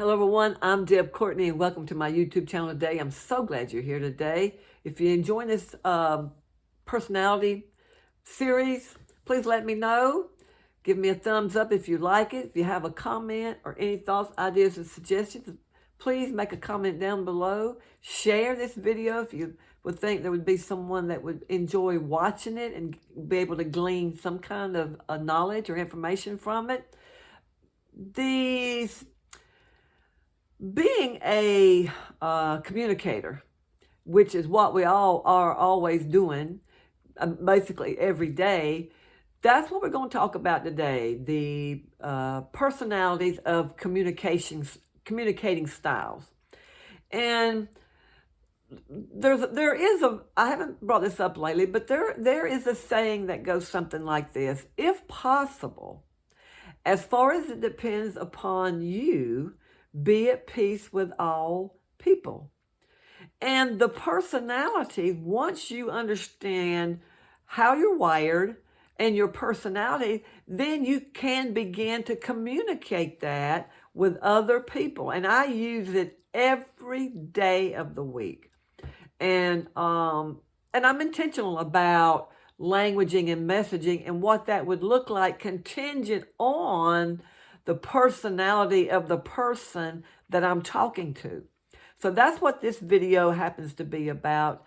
Hello, everyone. I'm Deb Courtney, and welcome to my YouTube channel today. I'm so glad you're here today. If you're enjoying this personality series, please let me know. Give me a thumbs up if you like it. If you have a comment or any thoughts, ideas, or suggestions, please make a comment down below. Share this video if you would think there would be someone that would enjoy watching it and be able to glean some kind of knowledge or information from it. Being a communicator, which is what we all are always doing, basically every day, that's what we're going to talk about today. The personalities of communicating styles. And I haven't brought this up lately, but there is a saying that goes something like this: if possible, as far as it depends upon you, be at peace with all people. And the personality, once you understand how you're wired and your personality, then you can begin to communicate that with other people. And I use it every day of the week. And I'm intentional about languaging and messaging and what that would look like contingent on the personality of the person that I'm talking to. So that's what this video happens to be about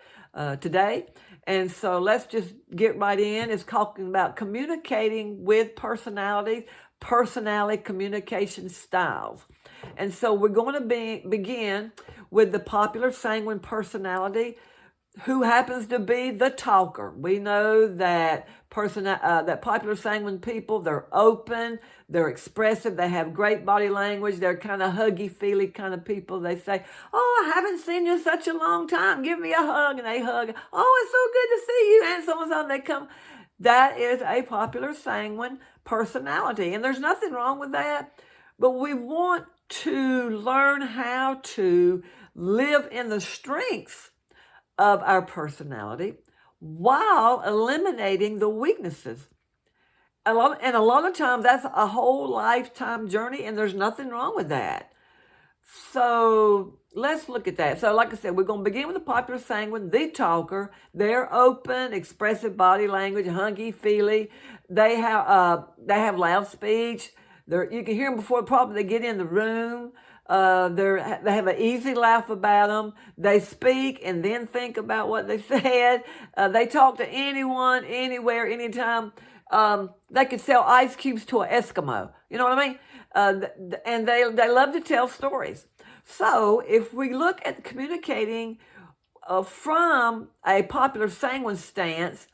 today. And so let's just get right in. It's talking about communicating with personality communication styles. And so we're going to begin with the popular sanguine personality, who happens to be the talker. We know that that popular sanguine people, they're open, they're expressive, they have great body language, they're kind of huggy-feely kind of people. They say, "Oh, I haven't seen you in such a long time. Give me a hug," and they hug. "Oh, it's so good to see you," and so and so. They come. That is a popular sanguine personality, and there's nothing wrong with that. But we want to learn how to live in the strengths of our personality while eliminating the weaknesses. A lot of times that's a whole lifetime journey, and there's nothing wrong with that. So let's look at that. So like I said, we're going to begin with the popular sanguine, the talker. They're open, expressive body language, huggy-feely. They have loud speech. You can hear them before probably they get in the room. They have an easy laugh about them. They speak and then think about what they said. They talk to anyone, anywhere, anytime. They could sell ice cubes to an Eskimo. You know what I mean? And they love to tell stories. So if we look at communicating from a popular sanguine stance,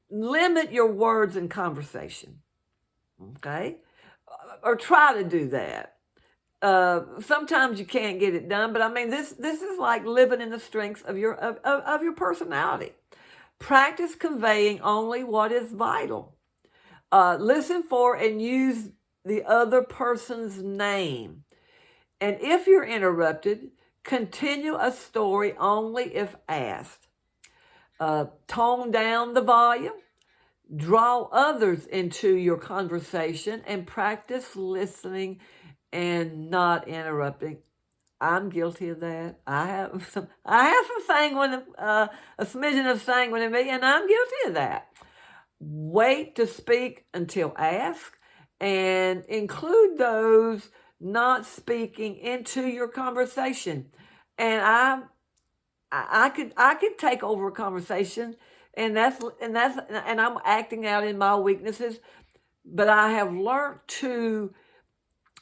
limit your words in conversation. Okay? Or try to do that. Sometimes you can't get it done, but I mean, this is like living in the strengths of your personality. Practice conveying only what is vital. Listen for and use the other person's name. And if you're interrupted, continue a story only if asked. Tone down the volume. Draw others into your conversation and practice listening and not interrupting. I'm guilty of that. I have some sanguine, a smidgen of sanguine in me, and I'm guilty of that. Wait to speak until asked, and include those not speaking into your conversation. And I could take over a conversation, and I'm acting out in my weaknesses, but I have learned to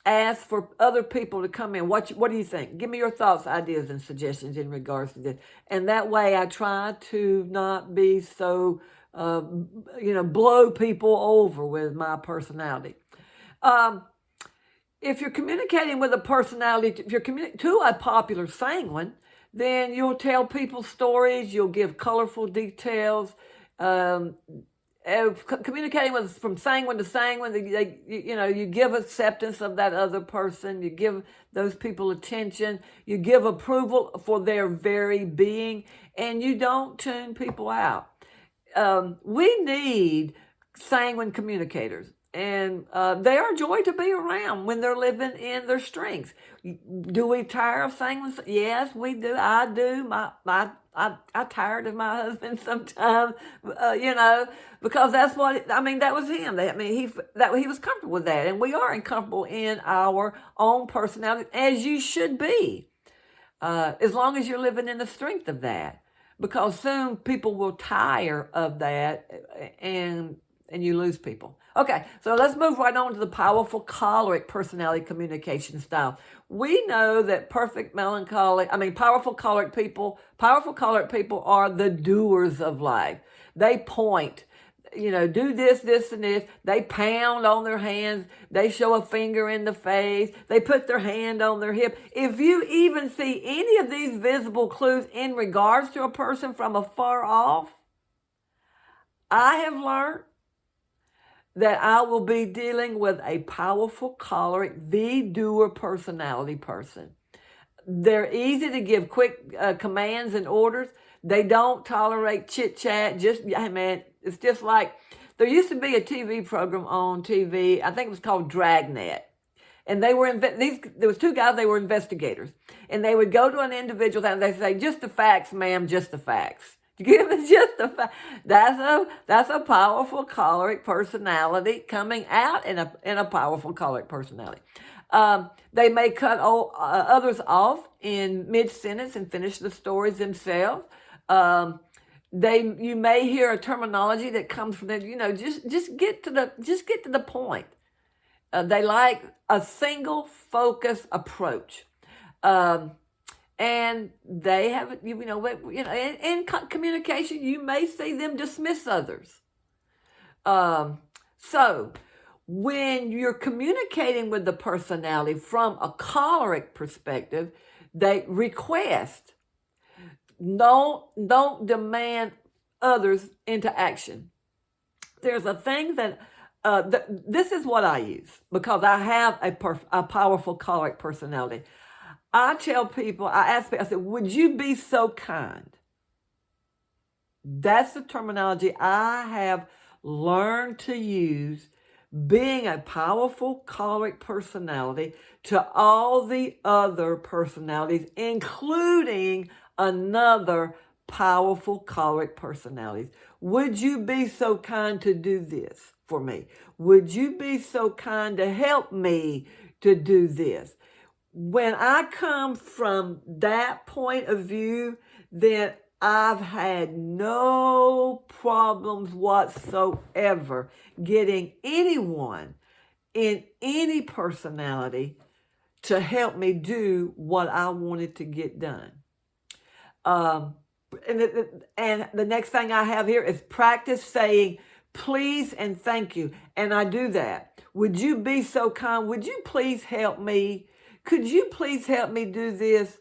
ask for other people to come in. What do you think? Give me your thoughts, ideas, and suggestions in regards to this. And that way I try to not be so, blow people over with my personality. If you're communicating with a personality, if you're communicating to a popular sanguine, then you'll tell people stories, you'll give colorful details, communicating from sanguine to sanguine, you give acceptance of that other person, you give those people attention, you give approval for their very being, and you don't tune people out. We need sanguine communicators. they are a joy to be around when they're living in their strengths. Do we tire of sanguine? Yes, we do. I do. I tired of my husband sometimes, because that's what I mean. That was him. He was comfortable with that, and we are uncomfortable in our own personality, as you should be, as long as you're living in the strength of that. Because soon people will tire of that, and you lose people. Okay, so let's move right on to the powerful choleric personality communication style. We know that powerful choleric people are the doers of life. They point, do this, this, and this. They pound on their hands. They show a finger in the face. They put their hand on their hip. If you even see any of these visible clues in regards to a person from afar off, I have learned that I will be dealing with a powerful choleric, the doer personality person. They're easy to give quick commands and orders. They don't tolerate chit-chat. It's just like, there used to be a TV program on TV, I think it was called Dragnet. And there was two guys, they were investigators. And they would go to an individual and they'd say, just the facts, ma'am, just the facts. Give it just the fact. That's a powerful choleric personality coming out in a powerful choleric personality. They may cut others off in mid-sentence and finish the stories themselves. You may hear a terminology that comes from them. Just get to the point. They like a single focus approach. And they have, in communication, you may see them dismiss others. So when you're communicating with the personality from a choleric perspective, they request, don't demand others into action. There's a thing that, this is what I use because I have a powerful choleric personality. I tell people, I ask people, I said, would you be so kind? That's the terminology I have learned to use, being a powerful choleric personality, to all the other personalities, including another powerful choleric personalities. Would you be so kind to do this for me? Would you be so kind to help me to do this? When I come from that point of view, then I've had no problems whatsoever getting anyone in any personality to help me do what I wanted to get done. And the next thing I have here is practice saying please and thank you. And I do that. Would you be so kind? Would you please help me? Could you please help me do this?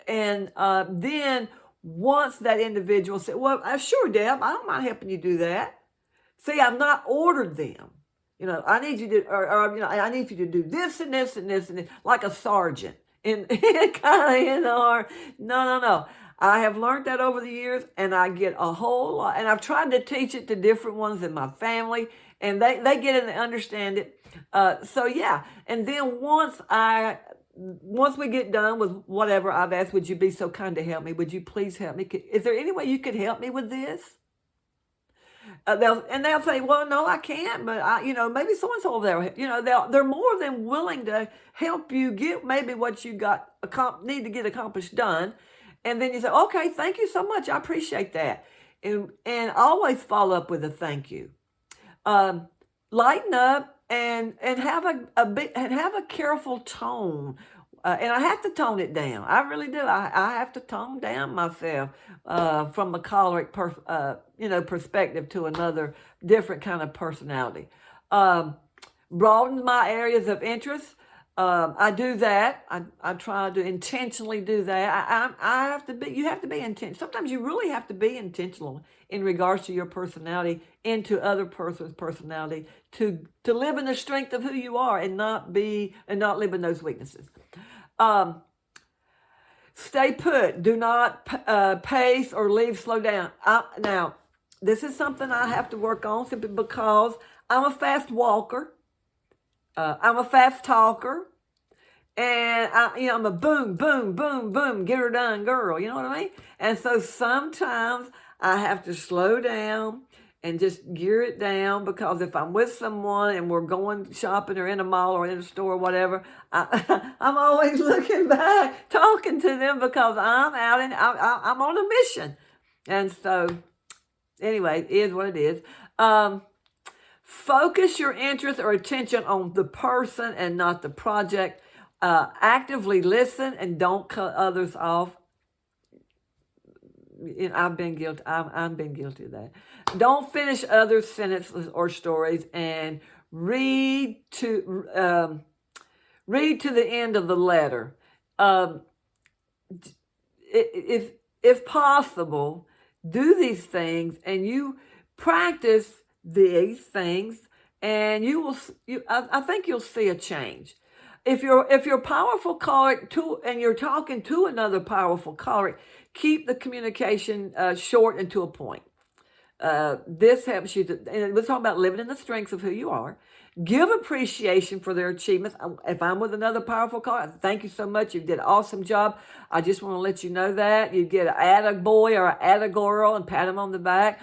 And then once that individual said, well, sure, Deb, I don't mind helping you do that. See, I've not ordered them. I need you to, I need you to do this and this and this and this, like a sergeant. And no. I have learned that over the years, and I get a whole lot. And I've tried to teach it to different ones in my family, and they get it and understand it. So yeah, and then once we get done with whatever I've asked, would you be so kind to help me? Would you please help me? Is there any way you could help me with this? They'll say, well, no, I can't, but maybe so-and-so over there, they're more than willing to help you get maybe what you need to get accomplished done. And then you say, okay, thank you so much. I appreciate that. And always follow up with a thank you. Lighten up and have a careful tone. And I have to tone it down. I really do. I have to tone down myself from a choleric perspective to another different kind of personality. Broaden my areas of interest. I do that. I try to intentionally do that. You have to be intentional. Sometimes you really have to be intentional in regards to your personality into other person's personality to live in the strength of who you are and not live in those weaknesses. Stay put. Do not pace or slow down. Now, this is something I have to work on simply because I'm a fast walker. I'm a fast talker. And I'm a boom, boom, boom, boom, get her done, girl. You know what I mean? And so sometimes I have to slow down and just gear it down, because if I'm with someone and we're going shopping or in a mall or in a store or whatever, I'm always looking back, talking to them, because I'm out and I'm on a mission. And so anyway, it is what it is. Focus your interest or attention on the person and not the project. Actively listen and don't cut others off. I've been guilty. I've been guilty of that. Don't finish other sentences or stories, and read to the end of the letter. If possible, do these things, and you practice these things, and I think you'll see a change. If you're powerful choleric and you're talking to another powerful choleric, keep the communication short and to a point. This helps you and we're talking about living in the strengths of who you are. Give appreciation for their achievements. If I'm with another powerful choleric, thank you so much. You did an awesome job. I just want to let you know that. You get an attaboy or an attagirl and pat them on the back.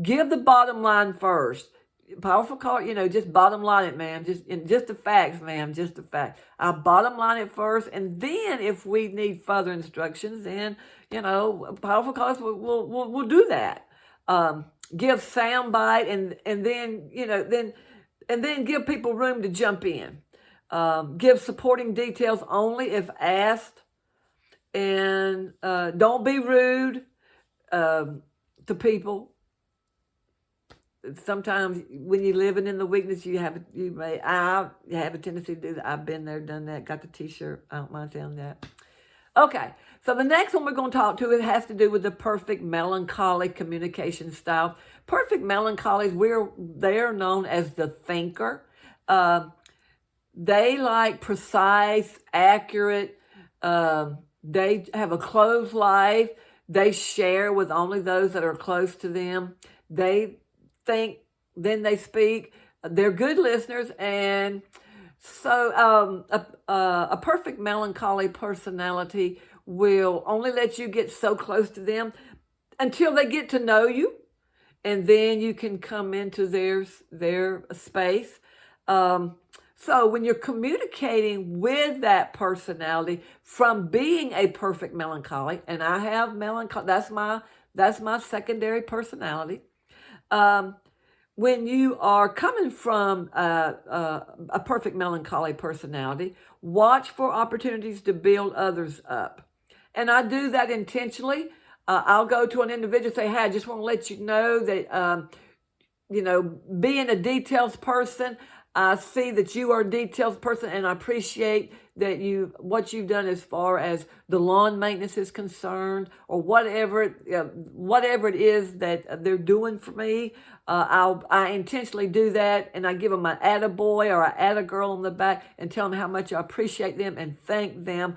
Give the bottom line first. Powerful choleric, just bottom line it, ma'am. Just the facts, ma'am. Just the facts. I'll bottom line it first, and then if we need further instructions, then powerful cholerics will do that. Give soundbite, and then give people room to jump in. Give supporting details only if asked, and don't be rude to people. Sometimes when you're living in the weakness, I have a tendency to do that. I've been there, done that, got the t-shirt. I don't mind telling that. Okay, so the next one we're going to talk to, it has to do with the perfect melancholy communication style. Perfect melancholies, they're known as the thinker. They like precise, accurate. They have a closed life. They share with only those that are close to them. They think, then they speak. They're good listeners, and so a perfect melancholy personality will only let you get so close to them until they get to know you, and then you can come into their space. So when you're communicating with that personality from being a perfect melancholy, and I have melancholy, that's my secondary personality. When you are coming from a perfect melancholy personality, watch for opportunities to build others up. And I do that intentionally. I'll go to an individual and say, hey, I just want to let you know that, being a details person, I see that you are a details person, and I appreciate that what you've done as far as the lawn maintenance is concerned, or whatever it is that they're doing for me. I intentionally do that, and I give them an attaboy or an attagirl on the back and tell them how much I appreciate them and thank them.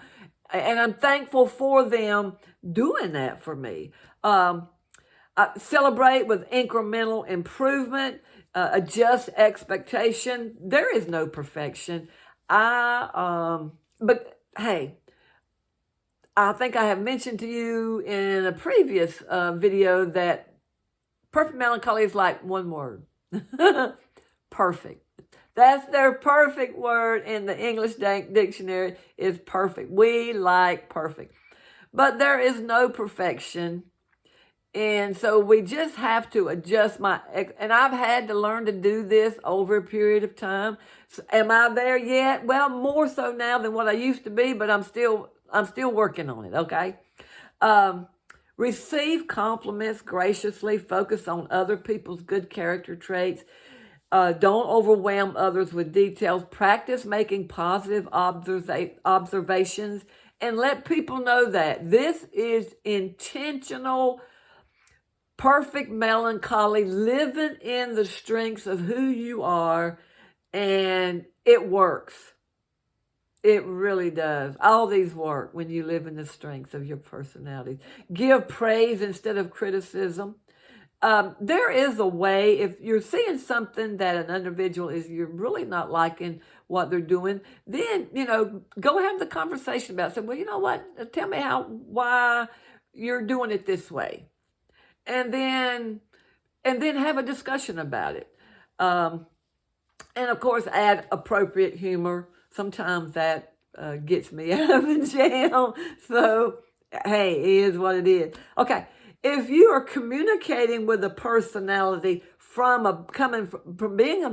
And I'm thankful for them doing that for me. I celebrate with incremental improvement. Adjust expectation. There is no perfection. But hey, I think I have mentioned to you in a previous video that perfect melancholy is like one word. Perfect. That's their perfect word in the English dictionary, is perfect. We like perfect. But there is no perfection. And so we just have to adjust and I've had to learn to do this over a period of time. So am I there yet? Well, more so now than what I used to be, but I'm still working on it, okay? Receive compliments graciously. Focus on other people's good character traits. Don't overwhelm others with details. Practice making positive observations, and let people know that this is intentional. Perfect melancholy, living in the strengths of who you are, and it works. It really does. All these work when you live in the strengths of your personality. Give praise instead of criticism. there is a way, if you're seeing something that an individual you're really not liking what they're doing, then, go have the conversation about it. Say, well, you know what? Tell me why you're doing it this way. And then have a discussion about it. And of course, add appropriate humor. Sometimes that gets me out of a jam. So, hey, it is what it is. Okay. If you are communicating with a personality coming from being a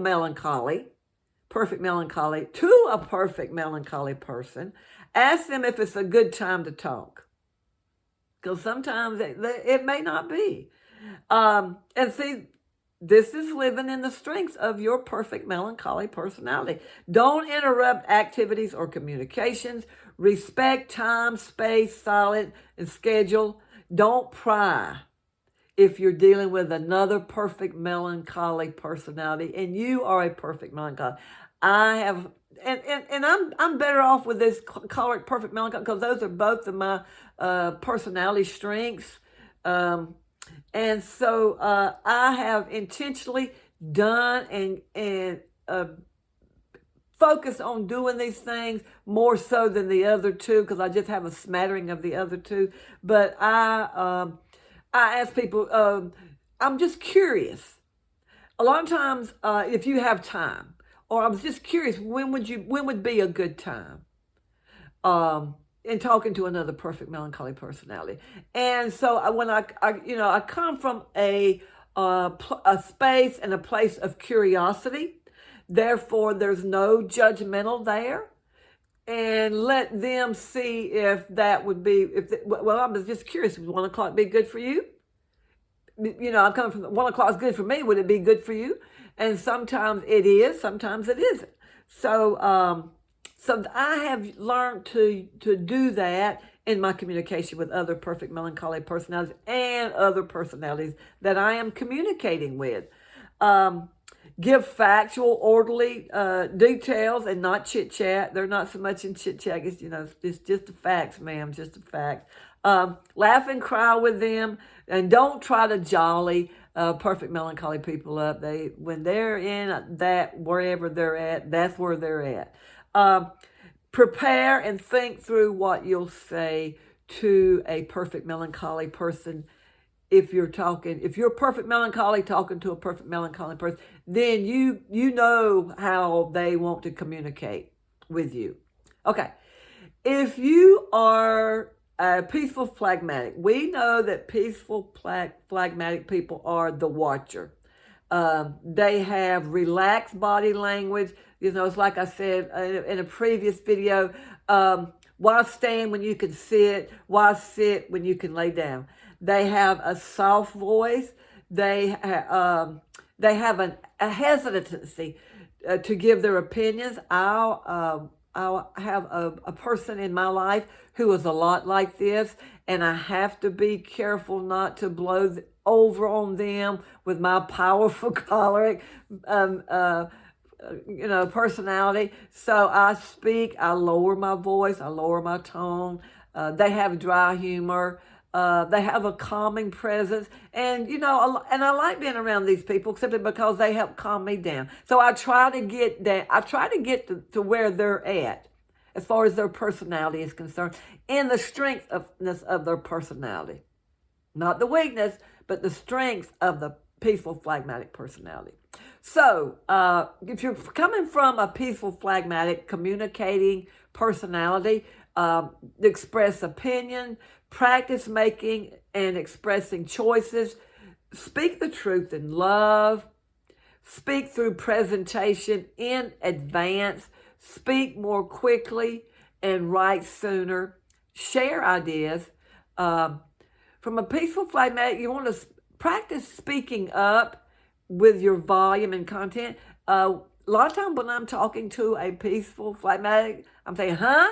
perfect melancholy, to a perfect melancholy person, ask them if it's a good time to talk. Because sometimes it may not be. And see, this is living in the strengths of your perfect melancholy personality. Don't interrupt activities or communications. Respect time, space, silence, and schedule. Don't pry if you're dealing with another perfect melancholy personality and you are a perfect melancholy. I have, and I'm better off with this choleric perfect melancholy because those are both of my personality strengths. And so I have intentionally done and focused on doing these things more so than the other two because I just have a smattering of the other two. But I ask people, I'm just curious. A lot of times, if you have time, or I was just curious, when would be a good time? In talking to another perfect melancholy personality. And so when I come from a space and a place of curiosity, therefore there's no judgmental there, and let them see if that would be, well, I was just curious, would 1 o'clock be good for you? I'm coming from 1 o'clock is good for me. Would it be good for you? And sometimes it is, sometimes it isn't. So, so I have learned to do that in my communication with other perfect melancholy personalities and other personalities that I am communicating with. Give factual, orderly details and not chit-chat. They're not so much in chit-chat. It's just the facts, ma'am, just the facts. Laugh and cry with them, and don't try to jolly perfect melancholy people up. When they're in that, wherever they're at, that's where they're at. Prepare and think through what you'll say to a perfect melancholy person. If you're perfect melancholy talking to a perfect melancholy person, then you know how they want to communicate with you. Okay. If you are a peaceful phlegmatic, we know that peaceful phlegmatic people are the watcher. They have relaxed body language. It's like I said in a previous video, why stand when you can sit? Why sit when you can lay down? They have a soft voice. They have a hesitancy to give their opinions. I'll have a person in my life who is a lot like this, and I have to be careful not to blow over on them with my powerful choleric personality. So I lower my voice, I lower my tone. They have dry humor. They have a calming presence, and I like being around these people simply because they help calm me down. So I try to get that. I try to get to where they're at, as far as their personality is concerned, and the strength of their personality, not the weakness, but the strength of the peaceful phlegmatic personality. So if you're coming from a peaceful phlegmatic communicating personality, express opinion, practice making and expressing choices, speak the truth in love, speak through presentation in advance, speak more quickly and write sooner, share ideas. From a peaceful phlegmatic, you want to practice speaking up with your volume and content. A lot of times when I'm talking to a peaceful phlegmatic, I'm saying, huh?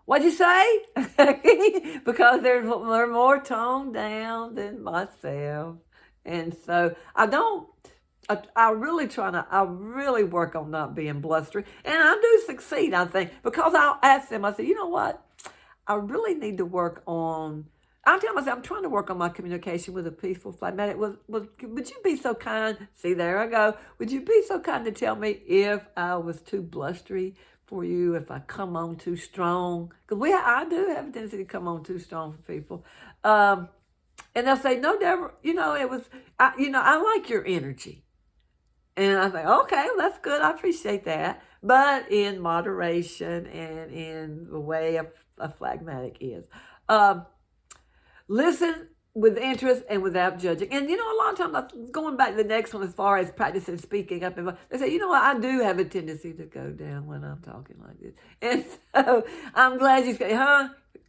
What'd you say? Because they're more toned down than myself. And so I really work on not being blustery. And I do succeed, I think, because I'll ask them, I say, you know what? I really need to work on I tell myself I'm trying to work on my communication with a peaceful phlegmatic. Would you be so kind? See, there I go. Would you be so kind to tell me if I was too blustery for you, if I come on too strong? Because I do have a tendency to come on too strong for people. And they'll say, no, Deborah, I like your energy. And I think, okay, well, that's good. I appreciate that. But in moderation and in the way a phlegmatic is. Listen with interest and without judging. And, a lot of times, going back to the next one as far as practicing speaking up, they say, I do have a tendency to go down when I'm talking like this. And so I'm glad you say,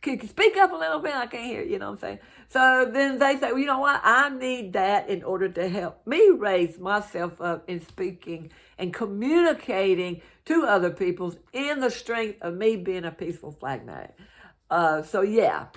can you speak up a little bit? I can't hear you, know what I'm saying? So then they say, well, you know what? I need that in order to help me raise myself up in speaking and communicating to other people in the strength of me being a peaceful phlegmatic. So yeah.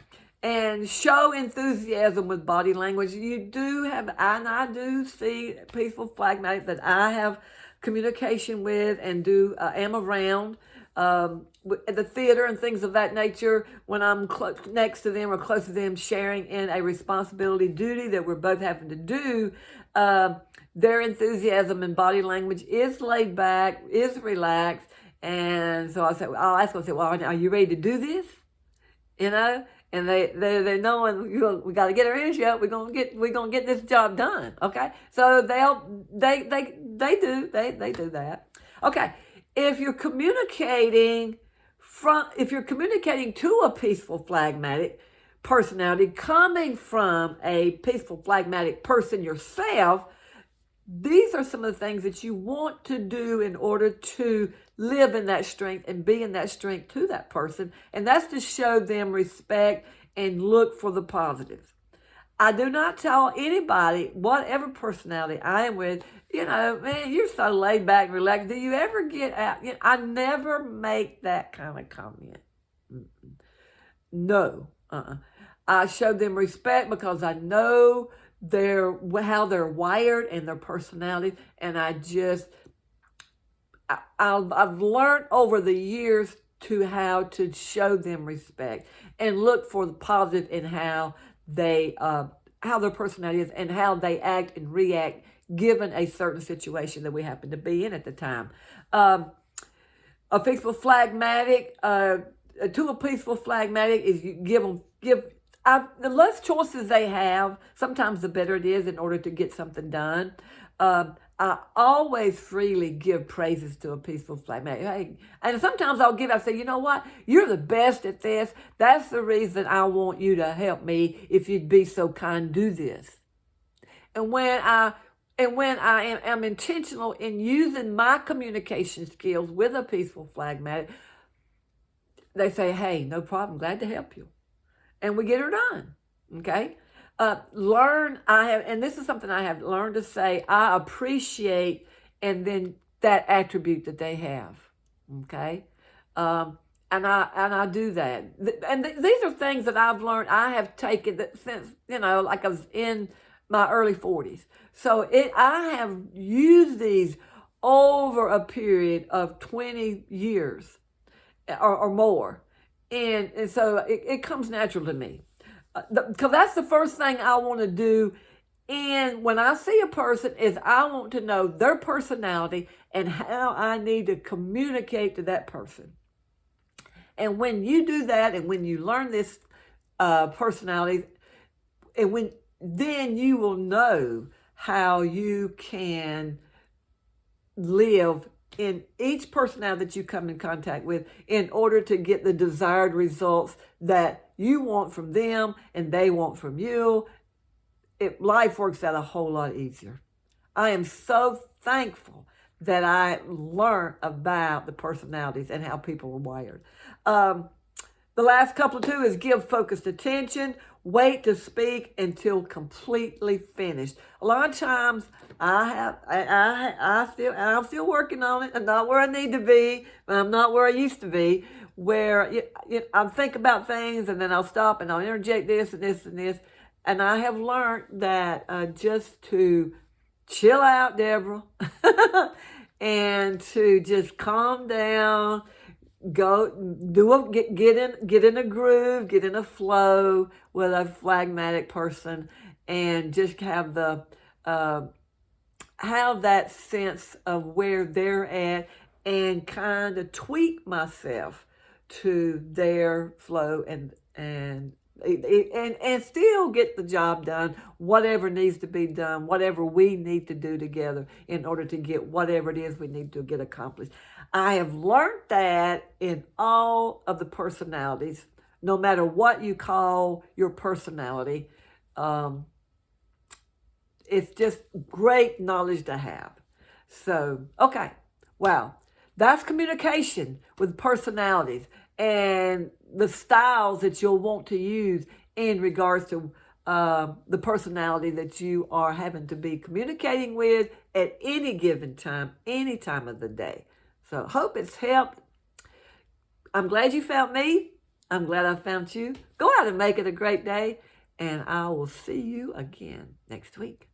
And show enthusiasm with body language. You do have, and I do see peaceful phlegmatics that I have communication with and am around at the theater and things of that nature when I'm next to them or close to them, sharing in a responsibility duty that we're both having to do. Their enthusiasm and body language is laid back, is relaxed. And so I'll ask them, well, are you ready to do this? And they're knowing we got to get our energy up. We're gonna get this job done. Okay, so they do that. Okay, if you're communicating to a peaceful phlegmatic personality, coming from a peaceful phlegmatic person yourself, these are some of the things that you want to do in order to live in that strength and be in that strength to that person. And that's to show them respect and look for the positives. I do not tell anybody, whatever personality I am with, man, you're so laid back and relaxed. Do you ever get out? I never make that kind of comment. No. I show them respect because I know how they're wired and their personality, and I've learned over the years how to show them respect and look for the positive in how their personality is and how they act and react given a certain situation that we happen to be in at the time. A peaceful phlegmatic, to a peaceful phlegmatic is you give the less choices they have, sometimes the better it is in order to get something done. I always freely give praises to a peaceful phlegmatic. Hey, and sometimes I say, you know what? You're the best at this. That's the reason I want you to help me. If you'd be so kind, do this. And when I am intentional in using my communication skills with a peaceful phlegmatic, they say, hey, no problem. Glad to help you. And we get her done. Okay? And this is something I have learned to say, I appreciate, and then that attribute that they have. Okay? And I do that. And these are things that I've learned, I have taken that since, like I was in my early 40s. So I have used these over a period of 20 years or more. And so it comes natural to me. Because that's the first thing I want to do. And when I see a person is I want to know their personality and how I need to communicate to that person. And when you do that and when you learn this personality, and then you will know how you can live in each personality that you come in contact with in order to get the desired results that you want from them and they want from you. Life works out a whole lot easier. I am so thankful that I learned about the personalities and how people are wired. The last couple of two is give focused attention, wait to speak until completely finished. A lot of times I'm still working on it. I'm not where I need to be, but I'm not where I used to be, where I'll think about things and then I'll stop and I'll interject this and this and this. And I have learned that just to chill out, Deborah, and to just calm down, get in a groove, get in a flow with a phlegmatic person, and just have that sense of where they're at, and kind of tweak myself to their flow, and still get the job done, whatever needs to be done, whatever we need to do together in order to get whatever it is we need to get accomplished. I have learned that in all of the personalities, no matter what you call your personality. It's just great knowledge to have. So, okay, wow. That's communication with personalities and the styles that you'll want to use in regards to the personality that you are having to be communicating with at any given time, any time of the day. So, hope it's helped. I'm glad you found me. I'm glad I found you. Go out and make it a great day, and I will see you again next week.